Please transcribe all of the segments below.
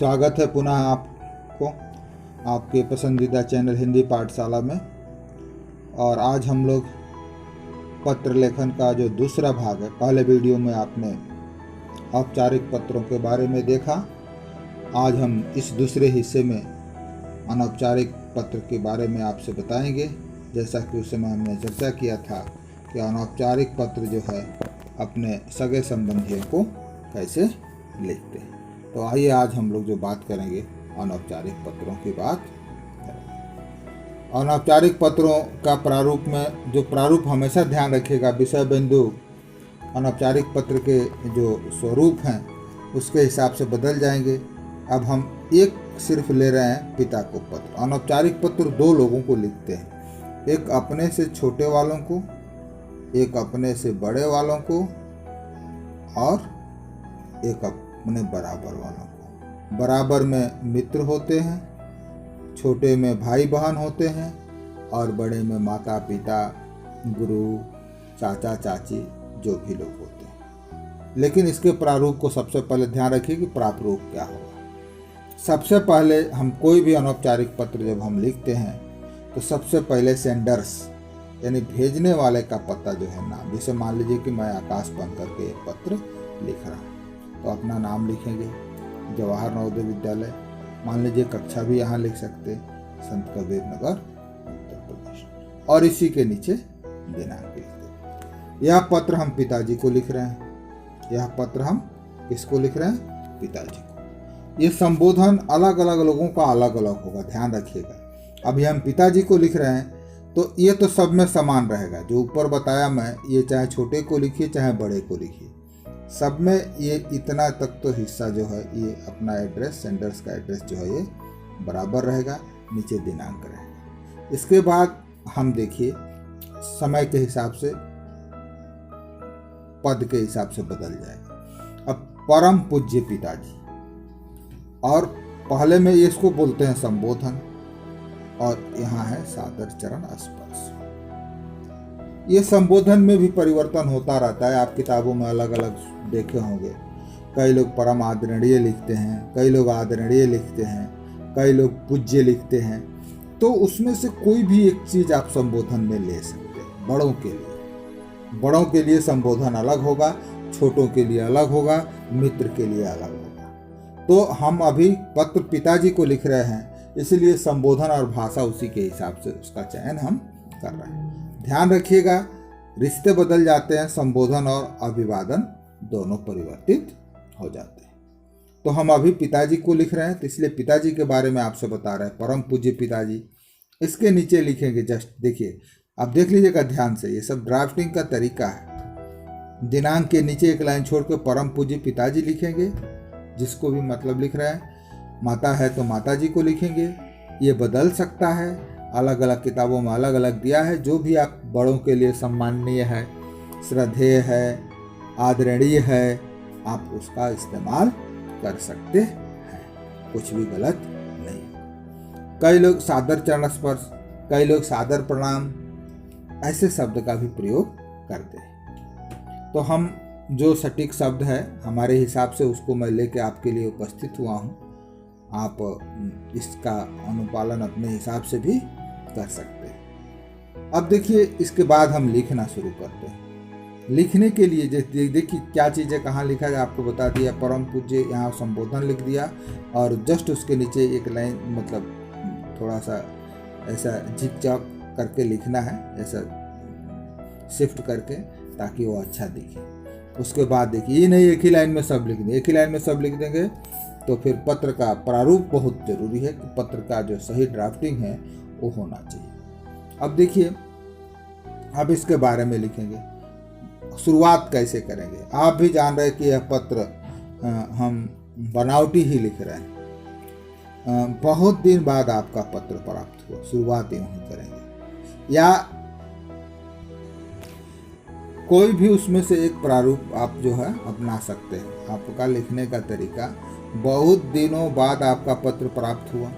स्वागत है पुनः आपको आपके पसंदीदा चैनल हिंदी पाठशाला में। और आज हम लोग पत्र लेखन का जो दूसरा भाग है, पहले वीडियो में आपने औपचारिक पत्रों के बारे में देखा। आज हम इस दूसरे हिस्से में अनौपचारिक पत्र के बारे में आपसे बताएंगे। जैसा कि उस समय हमने चर्चा किया था कि अनौपचारिक पत्र जो है अपने सगे संबंधियों को कैसे लिखते हैं। तो आइए आज हम लोग जो बात करेंगे अनौपचारिक पत्रों की बात करेंगे। अनौपचारिक पत्रों का प्रारूप में जो प्रारूप हमेशा ध्यान रखिएगा, विषय बिंदु अनौपचारिक पत्र के जो स्वरूप हैं उसके हिसाब से बदल जाएंगे। अब हम एक सिर्फ ले रहे हैं पिता को पत्र। अनौपचारिक पत्र दो लोगों को लिखते हैं, एक अपने से छोटे वालों को, एक अपने से बड़े वालों को, और एक अपने बराबर वालों को। बराबर में मित्र होते हैं, छोटे में भाई बहन होते हैं, और बड़े में माता पिता, गुरु, चाचा चाची जो भी लोग होते हैं। लेकिन इसके प्रारूप को सबसे पहले ध्यान रखिए कि प्रारूप क्या होगा। सबसे पहले हम कोई भी अनौपचारिक पत्र जब हम लिखते हैं तो सबसे पहले सेंडर्स यानी भेजने वाले का पता जो है नाम। जैसे मान लीजिए कि मैं आकाश बन करके एक पत्र लिख रहा हूँ तो अपना नाम लिखेंगे, जवाहर नवोदय विद्यालय, मान लीजिए कक्षा भी यहाँ लिख सकते, संत कबीर नगर उत्तर प्रदेश, और इसी के नीचे दिनांक लिख दें। यह पत्र हम पिताजी को लिख रहे हैं। यह पत्र हम किसको लिख रहे हैं? पिताजी को। ये संबोधन अलग अलग लोगों का अलग अलग होगा, ध्यान रखिएगा। अभी हम पिताजी को लिख रहे हैं तो ये तो सब में समान रहेगा। जो ऊपर बताया मैं, ये चाहे छोटे को लिखिए चाहे बड़े को लिखिए, सब में ये इतना तक तो हिस्सा जो है ये अपना एड्रेस, सेंडर्स का एड्रेस जो है ये बराबर रहेगा, नीचे दिनांक रहेगा। इसके बाद हम देखिए समय के हिसाब से, पद के हिसाब से बदल जाएगा। अब परम पूज्य पिताजी, और पहले में इसको बोलते हैं संबोधन, और यहाँ है सादर चरण स्पर्श। ये संबोधन में भी परिवर्तन होता रहता है। आप किताबों में अलग अलग देखे होंगे। कई लोग परम आदरणीय लिखते हैं, कई लोग आदरणीय लिखते हैं, कई लोग पूज्य लिखते हैं। तो उसमें से कोई भी एक चीज़ आप संबोधन में ले सकते हैं। बड़ों के लिए संबोधन अलग होगा, छोटों के लिए अलग होगा, मित्र के लिए अलग होगा। तो हम अभी पत्र पिताजी को लिख रहे हैं, इसलिए संबोधन और भाषा उसी के हिसाब से उसका चयन हम कर रहे हैं। ध्यान रखिएगा, रिश्ते बदल जाते हैं, संबोधन और अभिवादन दोनों परिवर्तित हो जाते हैं। तो हम अभी पिताजी को लिख रहे हैं, तो इसलिए पिताजी के बारे में आपसे बता रहे हैं, परम पूज्य पिताजी। इसके नीचे लिखेंगे, जस्ट देखिए, अब देख लीजिएगा ध्यान से, ये सब ड्राफ्टिंग का तरीका है। दिनांक के नीचे एक लाइन छोड़ के परम पूज्य पिताजी लिखेंगे, जिसको भी मतलब लिख रहे हैं। माता है तो माता जी को लिखेंगे। ये बदल सकता है, अलग अलग किताबों में अलग अलग दिया है। जो भी आप बड़ों के लिए सम्माननीय है, श्रद्धेय है, आदरणीय है, आप उसका इस्तेमाल कर सकते हैं, कुछ भी गलत नहीं। कई लोग सादर चरण स्पर्श, कई लोग सादर प्रणाम, ऐसे शब्द का भी प्रयोग करते हैं। तो हम जो सटीक शब्द है हमारे हिसाब से उसको मैं लेके आपके लिए उपस्थित हुआ हूँ। आप इसका अनुपालन अपने हिसाब से भी कर सकते हैं। अब देखिए, इसके बाद हम लिखना शुरू करते हैं। लिखने के लिए देखिए क्या चीज़ें कहाँ लिखा है, आपको बता दिया। परम पूज्य, यहाँ संबोधन लिख दिया, और जस्ट उसके नीचे एक लाइन, मतलब थोड़ा सा ऐसा झिक चौक करके लिखना है, ऐसा शिफ्ट करके, ताकि वो अच्छा दिखे। उसके बाद देखिए, ये नहीं एक ही लाइन में सब लिख देंगे। एक ही लाइन में सब लिख देंगे तो फिर पत्र का प्रारूप बहुत जरूरी है कि पत्र का जो सही ड्राफ्टिंग है वो होना चाहिए। अब देखिए, अब इसके बारे में लिखेंगे, शुरुआत कैसे करेंगे। आप भी जान रहे हैं कि यह पत्र हम बनावटी ही लिख रहे हैं। बहुत दिन बाद आपका पत्र प्राप्त हुआ, शुरुआत यूं ही करेंगे। या कोई भी उसमें से एक प्रारूप आप जो है अपना सकते हैं। आपका लिखने का तरीका, बहुत दिनों बाद आपका पत्र प्राप्त हुआ,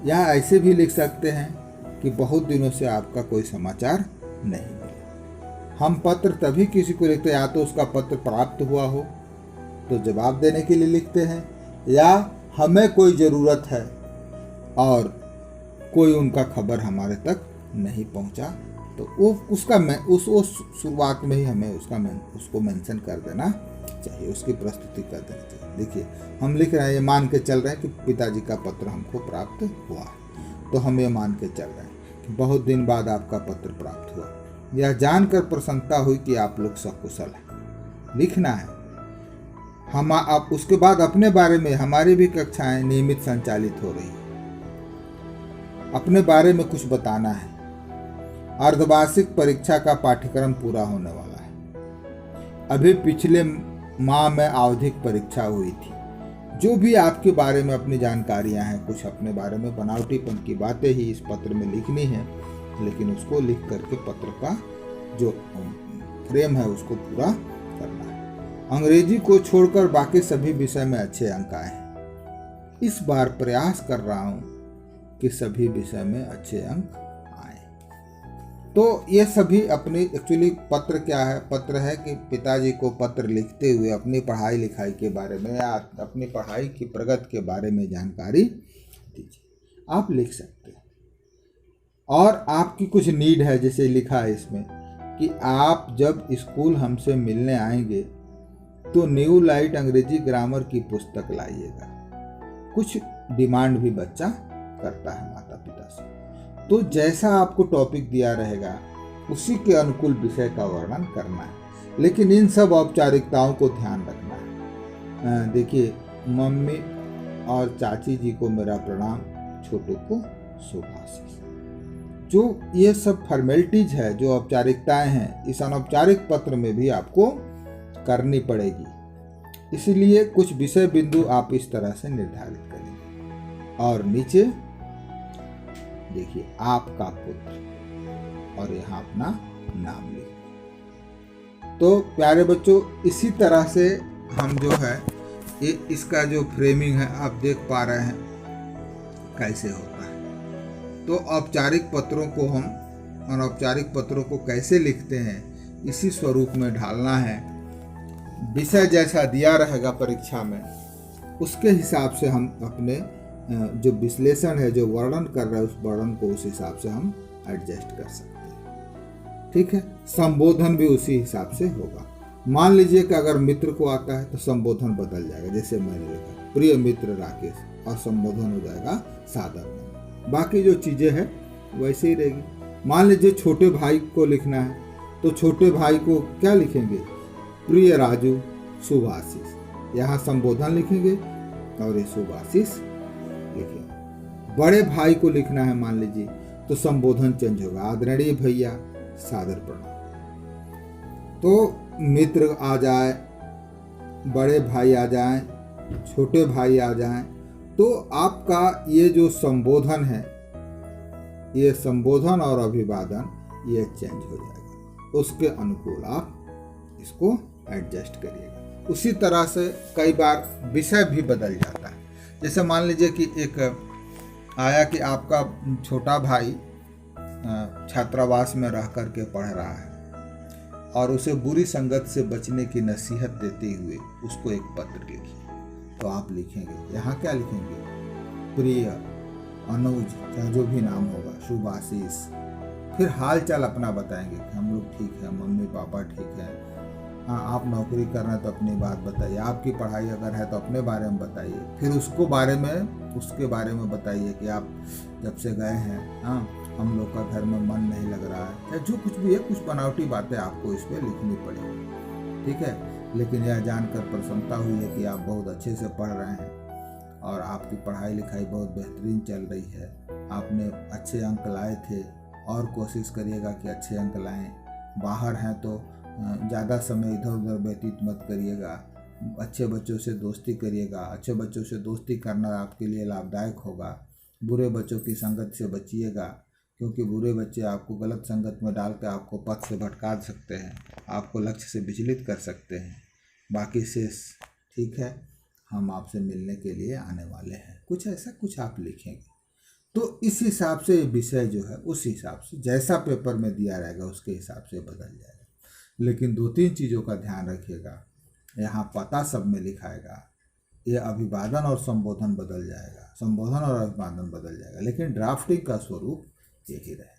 या ऐसे भी लिख सकते हैं कि बहुत दिनों से आपका कोई समाचार नहीं मिला। हम पत्र तभी किसी को लिखते हैं, या तो उसका पत्र प्राप्त हुआ हो तो जवाब देने के लिए लिखते हैं, या हमें कोई ज़रूरत है और कोई उनका खबर हमारे तक नहीं पहुंचा, तो वो उसका उस शुरुआत में ही हमें उसको मेंशन कर देना चाहिए, उसकी प्रस्तुति कर देनी चाहिए। देखिए हम लिख रहे हैं, ये मान के चल रहे हैं कि पिताजी का पत्र हमको प्राप्त हुआ, तो हम ये मान के चल रहे हैं कि बहुत दिन बाद आपका पत्र प्राप्त हुआ, यह जानकर प्रसन्नता हुई कि आप लोग सकुशल हैं। लिखना है हम आप उसके बाद अपने बारे में, हमारी भी कक्षाएं नियमित संचालित हो रही है, अपने बारे में कुछ बताना है। अर्धवार्षिक परीक्षा का पाठ्यक्रम पूरा होने वाला है। अभी पिछले माह में आवधिक परीक्षा हुई थी। जो भी आपके बारे में अपनी जानकारियां हैं, कुछ अपने बारे में बनावटीपन की बातें ही इस पत्र में लिखनी है, लेकिन उसको लिख करके पत्र का जो फ्रेम है उसको पूरा करना है। अंग्रेजी को छोड़कर बाकी सभी विषय में अच्छे अंक आए हैं। इस बार प्रयास कर रहा हूं कि सभी विषय में अच्छे अंक आए। तो ये सभी अपनी एक्चुअली पत्र क्या है, पत्र है कि पिताजी को पत्र लिखते हुए अपनी पढ़ाई लिखाई के बारे में या अपनी पढ़ाई की प्रगति के बारे में जानकारी दीजिए। आप लिख सकते हैं। और आपकी कुछ नीड है, जैसे लिखा है इसमें कि आप जब स्कूल हमसे मिलने आएंगे तो न्यू लाइट अंग्रेजी ग्रामर की पुस्तक लाइएगा। कुछ डिमांड भी बच्चा करता है माता पिता से, तो जैसा आपको टॉपिक दिया रहेगा उसी के अनुकूल विषय का वर्णन करना है, लेकिन इन सब औपचारिकताओं को ध्यान रखना है। देखिए मम्मी और चाची जी को मेरा प्रणाम, छोटू को शुभाशीष। जो ये सब फॉर्मेलिटीज है, जो औपचारिकताएं हैं, इस अनौपचारिक पत्र में भी आपको करनी पड़ेगी। इसलिए कुछ विषय बिंदु आप इस तरह से निर्धारित करेंगे। और नीचे देखिए आपका पुत्र और यहाँ अपना नाम लिखिए। तो प्यारे बच्चों, इसी तरह से हम जो है ये इसका जो फ्रेमिंग है आप देख पा रहे हैं कैसे होता है। तो औपचारिक पत्रों को हम अनौपचारिक पत्रों को कैसे लिखते हैं, इसी स्वरूप में ढालना है। विषय जैसा दिया रहेगा परीक्षा में, उसके हिसाब से हम अपने जो विश्लेषण है, जो वर्णन कर रहा है, उस वर्णन को उस हिसाब से हम एडजस्ट कर सकते हैं। ठीक है। संबोधन भी उसी हिसाब से होगा। मान लीजिए कि अगर मित्र को आता है तो संबोधन बदल जाएगा, जैसे मैंने लिखा प्रिय मित्र राकेश, और संबोधन हो जाएगा सादर। बाकी जो चीज़ें हैं वैसे ही रहेगी। मान लीजिए छोटे भाई को लिखना है तो छोटे भाई को क्या लिखेंगे, प्रिय राजू शुभाशीष। यहाँ संबोधन लिखेंगे और ये शुभाशीष लिखेंगे। बड़े भाई को लिखना है मान लीजिए तो संबोधन चेंज होगा, आदरणीय भैया सादर प्रणाम। तो मित्र आ जाए, बड़े भाई आ जाएं, छोटे भाई आ जाएं, तो आपका ये जो संबोधन है, ये संबोधन और अभिवादन ये चेंज हो जाएगा। उसके अनुकूल आप इसको एडजस्ट करिएगा। उसी तरह से कई बार विषय भी बदल जाता है। जैसे मान लीजिए कि एक आया कि आपका छोटा भाई छात्रावास में रह कर के पढ़ रहा है और उसे बुरी संगत से बचने की नसीहत देते हुए उसको एक पत्र लिखिए। तो आप लिखेंगे, यहाँ क्या लिखेंगे, प्रिय अनुज, चाहे जो भी नाम होगा, शुभाशीष। फिर हाल चाल अपना बताएंगे कि हम लोग ठीक है, मम्मी पापा ठीक है, हाँ आप नौकरी कर रहे हैं तो अपनी बात बताइए, आपकी पढ़ाई अगर है तो अपने बारे में बताइए। फिर उसके बारे में बताइए कि आप जब से गए हैं, हाँ हम लोग का घर में मन नहीं लग रहा है, या जो कुछ भी है, कुछ बनावटी बातें आपको इस पर लिखनी पड़ेगी। ठीक है। लेकिन यह जानकर प्रसन्नता हुई है कि आप बहुत अच्छे से पढ़ रहे हैं और आपकी पढ़ाई लिखाई बहुत बेहतरीन चल रही है, आपने अच्छे अंक लाए थे और कोशिश करिएगा कि अच्छे अंक लाएं। बाहर हैं तो ज़्यादा समय इधर उधर व्यतीत मत करिएगा, अच्छे बच्चों से दोस्ती करिएगा। अच्छे बच्चों से दोस्ती करना आपके लिए लाभदायक होगा। बुरे बच्चों की संगत से बचिएगा, क्योंकि बुरे बच्चे आपको गलत संगत में डाल कर आपको पथ से भटका सकते हैं, आपको लक्ष्य से विचलित कर सकते हैं। बाकी शेष ठीक है, हम आपसे मिलने के लिए आने वाले हैं, कुछ ऐसा कुछ आप लिखेंगे। तो इस हिसाब से विषय जो है उस हिसाब से जैसा पेपर में दिया रहेगा उसके हिसाब से बदल जाएगा। लेकिन 2-3 चीज़ों का ध्यान रखिएगा। यहाँ पता सब में लिखाएगा, ये अभिवादन और संबोधन बदल जाएगा, संबोधन और अभिवादन बदल जाएगा, लेकिन ड्राफ्टिंग का स्वरूप यही रहेगा।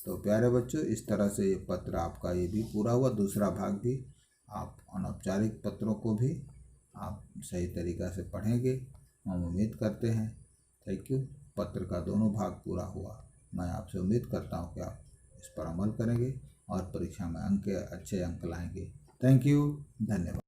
तो प्यारे बच्चों, इस तरह से ये पत्र आपका ये भी पूरा हुआ। दूसरा भाग भी आप अनौपचारिक पत्रों को भी आप सही तरीक़ा से पढ़ेंगे, हम उम्मीद करते हैं। Thank you. पत्र का दोनों भाग पूरा हुआ। मैं आपसे उम्मीद करता हूँ कि आप इस पर अमल करेंगे और परीक्षा में अच्छे अंक लाएंगे। थैंक यू, धन्यवाद।